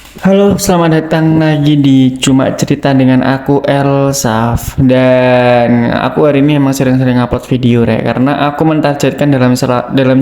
Halo, selamat datang lagi di Cuma Cerita dengan aku Elsaf. Dan aku hari ini emang sering-sering upload video karena aku mentargetkan dalam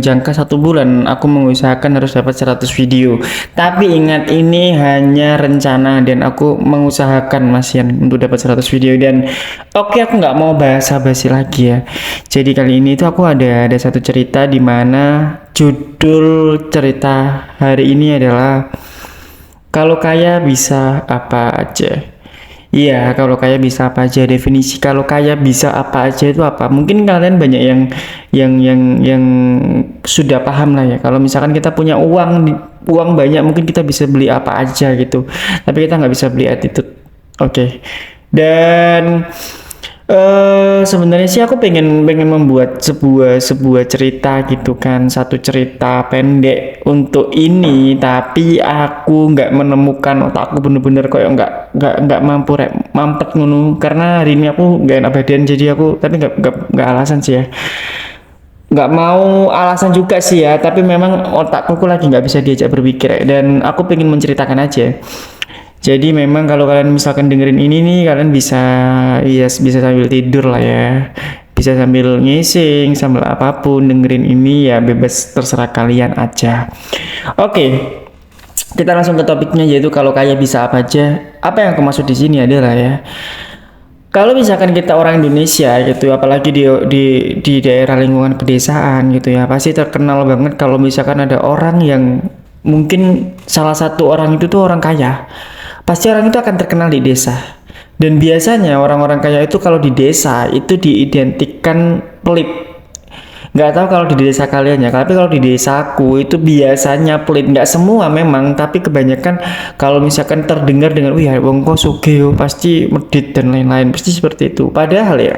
jangka 1 bulan aku mengusahakan harus dapat 100 video. Tapi ingat ini hanya rencana dan aku mengusahakan Mas Yan untuk dapat 100 video dan oke, aku nggak mau basa-basi lagi ya. Jadi kali ini tuh aku ada satu cerita di mana judul cerita hari ini adalah kalau kaya bisa apa aja? Iya, kalau kaya bisa apa aja? Definisi kalau kaya bisa apa aja itu apa? Mungkin kalian banyak yang sudah paham lah ya. Kalau misalkan kita punya uang banyak, mungkin kita bisa beli apa aja gitu. Tapi kita nggak bisa beli attitude. Oke. Dan sebenarnya sih aku pengen pengen membuat sebuah sebuah cerita gitu kan, satu cerita pendek untuk ini, tapi aku nggak menemukan otakku bener-bener kayak nggak mampu mampet ngono karena hari ini aku nggak enak badan jadi aku tapi nggak alasan sih ya, nggak mau alasan juga sih ya, tapi memang otakku lagi nggak bisa diajak berpikir dan aku pengen menceritakan aja. Jadi memang kalau kalian misalkan dengerin ini nih, kalian bisa ya bisa sambil tidur lah ya. Bisa sambil ngising, sambil apapun dengerin ini ya bebas terserah kalian aja. Oke, kita langsung ke topiknya yaitu kalau kaya bisa apa aja. Apa yang aku maksud di sini adalah ya, kalau misalkan kita orang Indonesia gitu, apalagi di daerah lingkungan pedesaan gitu ya, pasti terkenal banget kalau misalkan ada orang yang mungkin salah satu orang itu tuh orang kaya. Pasti orang itu akan terkenal di desa. Dan biasanya orang-orang kaya itu kalau di desa itu diidentikan pelit. Nggak tahu kalau di desa kalian ya, tapi kalau di desaku itu biasanya pelit. Nggak semua memang, tapi kebanyakan kalau misalkan terdengar dengan, wih wong kok sugih, pasti medit dan lain-lain, pasti seperti itu. Padahal ya,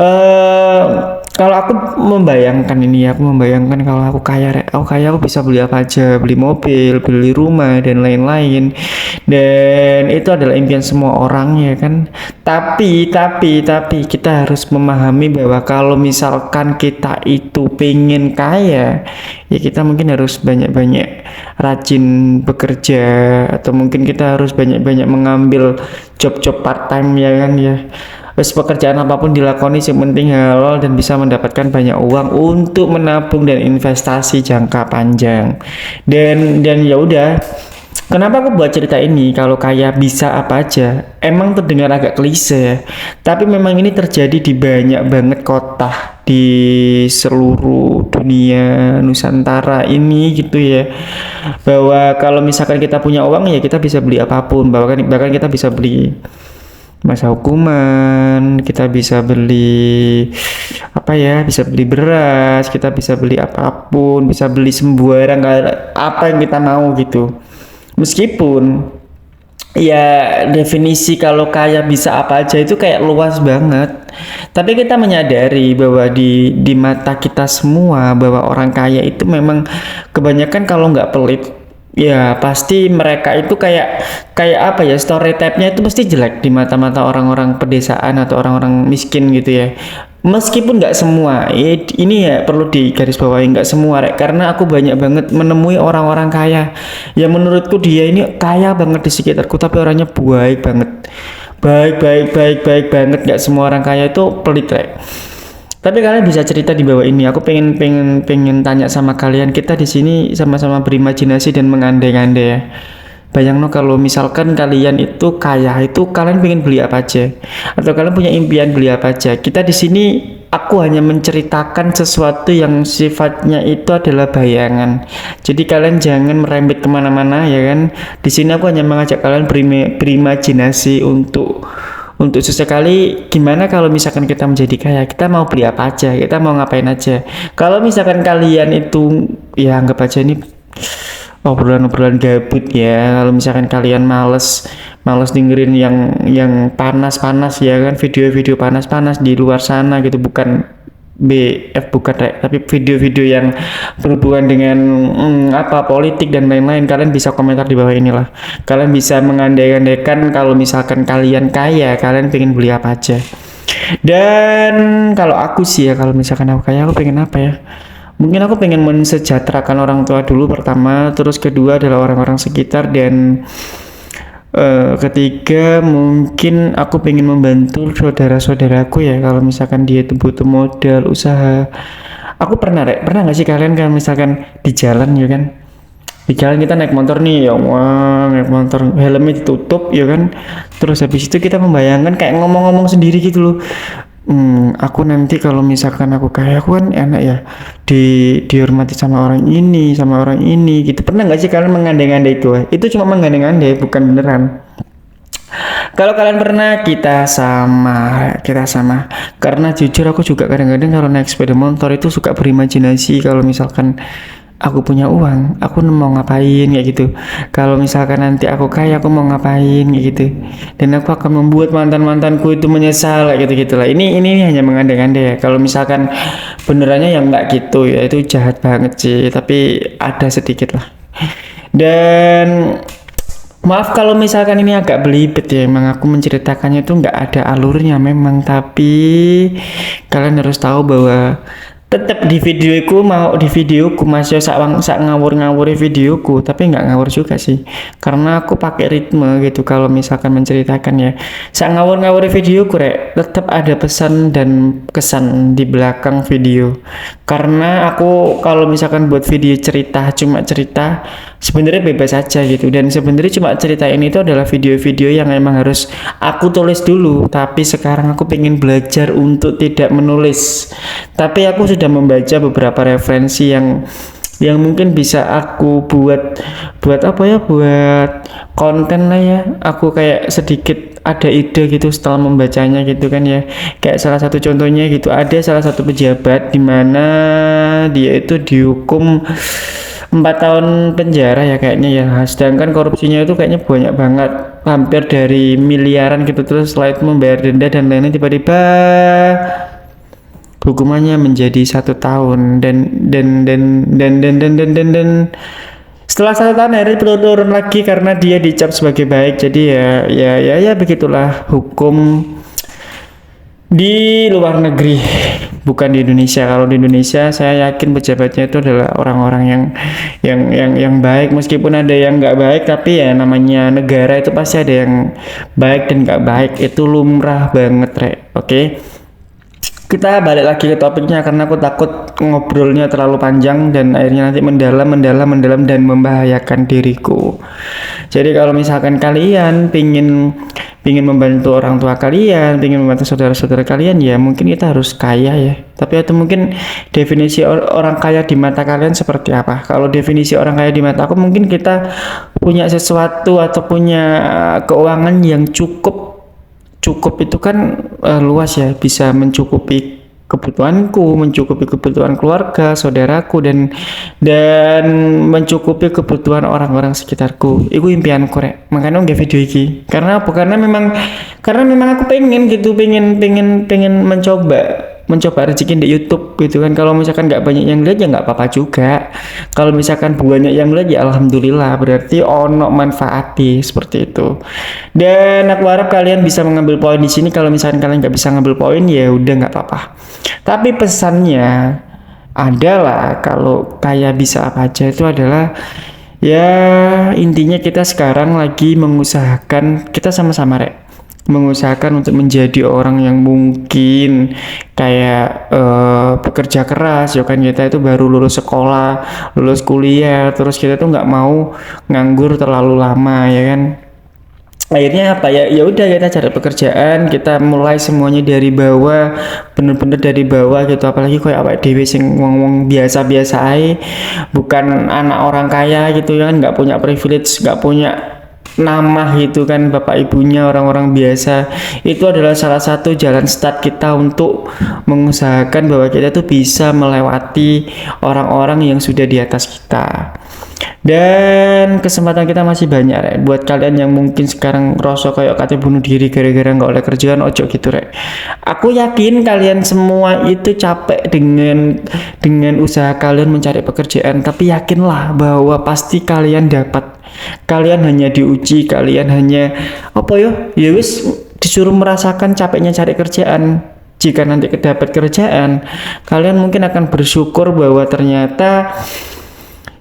eh kalau aku membayangkan ini ya, aku membayangkan kalau aku kaya, aku bisa beli apa aja, beli mobil, beli rumah dan lain-lain. Dan itu adalah impian semua orang ya kan. Tapi kita harus memahami bahwa kalau misalkan kita itu pengen kaya, ya kita mungkin harus banyak-banyak rajin bekerja atau mungkin kita harus banyak-banyak mengambil job-job part time ya kan ya. Terus pekerjaan apapun dilakoni yang penting halal dan bisa mendapatkan banyak uang untuk menabung dan investasi jangka panjang. Dan ya udah, kenapa aku buat cerita ini? Kalau kaya bisa apa aja? Emang terdengar agak klise ya. Tapi memang ini terjadi di banyak banget kota di seluruh dunia Nusantara ini gitu ya. Bahwa kalau misalkan kita punya uang ya kita bisa beli apapun. Bahkan kita bisa beli masa hukuman, kita bisa beli apa ya, bisa beli beras, kita bisa beli apapun, bisa beli sembarang apa yang kita mau gitu. Meskipun ya definisi kalau kaya bisa apa aja itu kayak luas banget. Tapi kita menyadari bahwa di mata kita semua bahwa orang kaya itu memang kebanyakan kalau nggak pelit ya pasti mereka itu kayak kayak apa ya, stereotipnya itu pasti jelek di mata-mata orang-orang pedesaan atau orang-orang miskin gitu ya. Meskipun nggak semua, ini ya perlu digarisbawahi nggak semua karena aku banyak banget menemui orang-orang kaya yang menurutku dia ini kaya banget di sekitarku tapi orangnya baik banget, baik banget. Nggak semua orang kaya itu pelit tapi kalian bisa cerita di bawah ini. Aku pengen tanya sama kalian. Kita di sini sama-sama berimajinasi dan mengandai-andai ya. Bayang no kalau misalkan kalian itu kaya, itu kalian pengen beli apa aja? Atau kalian punya impian beli apa aja? Kita di sini aku hanya menceritakan sesuatu yang sifatnya itu adalah bayangan. Jadi kalian jangan merembet kemana-mana ya kan. Di sini aku hanya mengajak kalian berimajinasi untuk sesekali gimana kalau misalkan kita menjadi kaya, kita mau beli apa aja, kita mau ngapain aja. Kalau misalkan kalian itu ya anggap aja ini obrolan-obrolan gabut ya. Kalau misalkan kalian males males dengerin yang panas-panas ya kan, video-video panas-panas di luar sana gitu, bukan bukan tapi video-video yang berhubungan dengan apa politik dan lain-lain, kalian bisa komentar di bawah inilah. Kalian bisa mengandai-andaikan kalau misalkan kalian kaya, kalian pengen beli apa aja. Dan kalau aku sih ya, kalau misalkan aku kaya, aku pengen apa ya? Mungkin aku pengen mensejahterakan orang tua dulu pertama, terus kedua adalah orang-orang sekitar, dan ketiga mungkin aku pengen membantu saudara-saudaraku ya, kalau misalkan dia itu butuh modal usaha. Aku pernah nggak sih kalian kalau misalkan di jalan ya kan, di jalan kita naik motor nih ya, wah naik motor helmnya ditutup ya kan, terus habis itu kita membayangkan kayak ngomong-ngomong sendiri gitu loh. Aku nanti kalau misalkan aku kaya, aku kan enak ya, dihormati sama orang ini sama orang ini gitu. Pernah nggak sih kalian mengandai-andai itu? Itu cuma mengandai-andai, bukan beneran. Kalau kalian pernah, kita sama. Karena jujur aku juga kadang-kadang kalau naik sepeda motor itu suka berimajinasi kalau misalkan aku punya uang, aku mau ngapain kayak gitu. Kalau misalkan nanti aku kaya, aku mau ngapain kayak gitu. Dan aku akan membuat mantan-mantanku itu menyesal kayak gitu-gitulah. Ini hanya mengandai-andai ya. Kalau misalkan benerannya yang nggak gitu ya, itu jahat banget sih. Tapi ada sedikit lah. Dan maaf kalau misalkan ini agak belibet ya, emang aku menceritakannya itu nggak ada alurnya memang, tapi kalian harus tahu bahwa tetap di videoku, mau di videoku masih sak ngawur-ngawuri videoku, tapi nggak ngawur juga sih, karena aku pakai ritme gitu. Kalau misalkan menceritakan ya sak ngawur-ngawuri videoku rek, tetap ada pesan dan kesan di belakang video. Karena aku kalau misalkan buat video cerita, cuma cerita, sebenarnya bebas aja gitu. Dan sebenarnya cuma cerita ini itu adalah video-video yang emang harus aku tulis dulu, tapi sekarang aku pengen belajar untuk tidak menulis. Tapi aku sudah membaca beberapa referensi yang mungkin bisa aku buat apa ya, buat konten lah ya. Aku kayak sedikit ada ide gitu setelah membacanya gitu kan ya. Kayak salah satu contohnya gitu, ada salah satu pejabat di mana dia itu dihukum 4 tahun penjara ya kayaknya ya, sedangkan korupsinya itu kayaknya banyak banget, hampir dari miliaran gitu. Terus setelah itu membayar denda dan lainnya, tiba-tiba hukumannya menjadi 1 tahun, dan setelah 1 tahun akhirnya turun lagi karena dia dicap sebagai baik. Jadi ya begitulah hukum di luar negeri, bukan di Indonesia. Kalau di Indonesia saya yakin pejabatnya itu adalah orang-orang yang baik, meskipun ada yang nggak baik, tapi ya namanya negara itu pasti ada yang baik dan nggak baik, itu lumrah banget rek. Oke. Kita balik lagi ke topiknya, karena aku takut ngobrolnya terlalu panjang dan akhirnya nanti mendalam dan membahayakan diriku. Jadi kalau misalkan kalian pingin membantu orang tua kalian, pingin membantu saudara-saudara kalian, ya mungkin kita harus kaya ya. Tapi itu mungkin definisi orang kaya di mata kalian seperti apa? Kalau definisi orang kaya di mata aku, mungkin kita punya sesuatu atau punya keuangan yang cukup itu kan luas ya, bisa mencukupi kebutuhanku, mencukupi kebutuhan keluarga, saudaraku, dan mencukupi kebutuhan orang-orang sekitarku. Itu impianku rek. Makanya nggak video ini. Karena apa? Karena memang aku pengen gitu, pengen mencoba rezeki di YouTube gitu kan. Kalau misalkan nggak banyak yang lihat ya nggak apa-apa juga. Kalau misalkan banyak yang lihat ya alhamdulillah, berarti ono manfaati seperti itu. Dan aku harap kalian bisa mengambil poin di sini. Kalau misalkan kalian nggak bisa ngambil poin ya udah nggak apa-apa. Tapi pesannya adalah kalau kaya bisa apa aja itu adalah ya intinya kita sekarang lagi mengusahakan, kita sama-sama rek, mengusahakan untuk menjadi orang yang mungkin kayak bekerja keras ya kan. Kita itu baru lulus sekolah, lulus kuliah, terus kita tuh nggak mau nganggur terlalu lama ya kan. Akhirnya apa ya, ya udah kita cari pekerjaan, kita mulai semuanya dari bawah, bener-bener dari bawah gitu. Apalagi kayak awake dhewe sing ngomong biasa-biasa ae, bukan anak orang kaya gitu ya kan, nggak punya privilege, nggak punya nama gitu kan, bapak ibunya orang-orang biasa. Itu adalah salah satu jalan start kita untuk mengusahakan bahwa kita tuh bisa melewati orang-orang yang sudah di atas kita. Dan kesempatan kita masih banyak rek. Buat kalian yang mungkin sekarang ngerasa kayak katanya bunuh diri gara-gara nggak oleh kerjaan, ojo gitu rek. Aku yakin kalian semua itu capek dengan usaha kalian mencari pekerjaan, tapi yakinlah bahwa pasti kalian dapat. Kalian hanya diuji, kalian hanya apa ya wis disuruh merasakan capeknya cari kerjaan. jika nanti dapat kerjaan, kalian mungkin akan bersyukur bahwa ternyata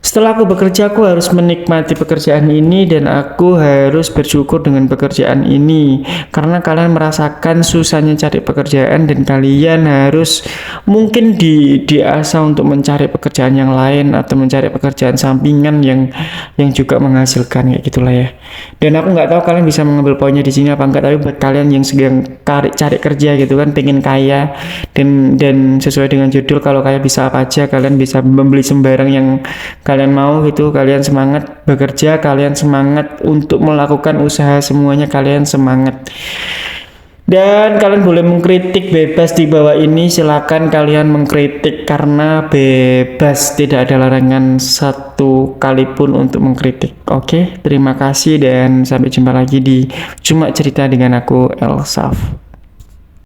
setelah aku bekerja, aku harus menikmati pekerjaan ini dan aku harus bersyukur dengan pekerjaan ini. Karena kalian merasakan susahnya cari pekerjaan dan kalian harus mungkin diasah untuk mencari pekerjaan yang lain atau mencari pekerjaan sampingan yang juga menghasilkan kayak gitulah ya. Dan aku nggak tahu kalian bisa mengambil poinnya di sini apa enggak, tapi buat kalian yang sedang cari kerja gitu kan, pengen kaya dan sesuai dengan judul, kalau kaya bisa apa aja, kalian bisa membeli sembarang yang kalian mau gitu, kalian semangat bekerja, kalian semangat untuk melakukan usaha, semuanya kalian semangat. Dan kalian boleh mengkritik bebas di bawah ini, silakan kalian mengkritik karena bebas, tidak ada larangan satu kali pun untuk mengkritik. Oke, terima kasih dan sampai jumpa lagi di Cuma Cerita dengan aku, Elsaf.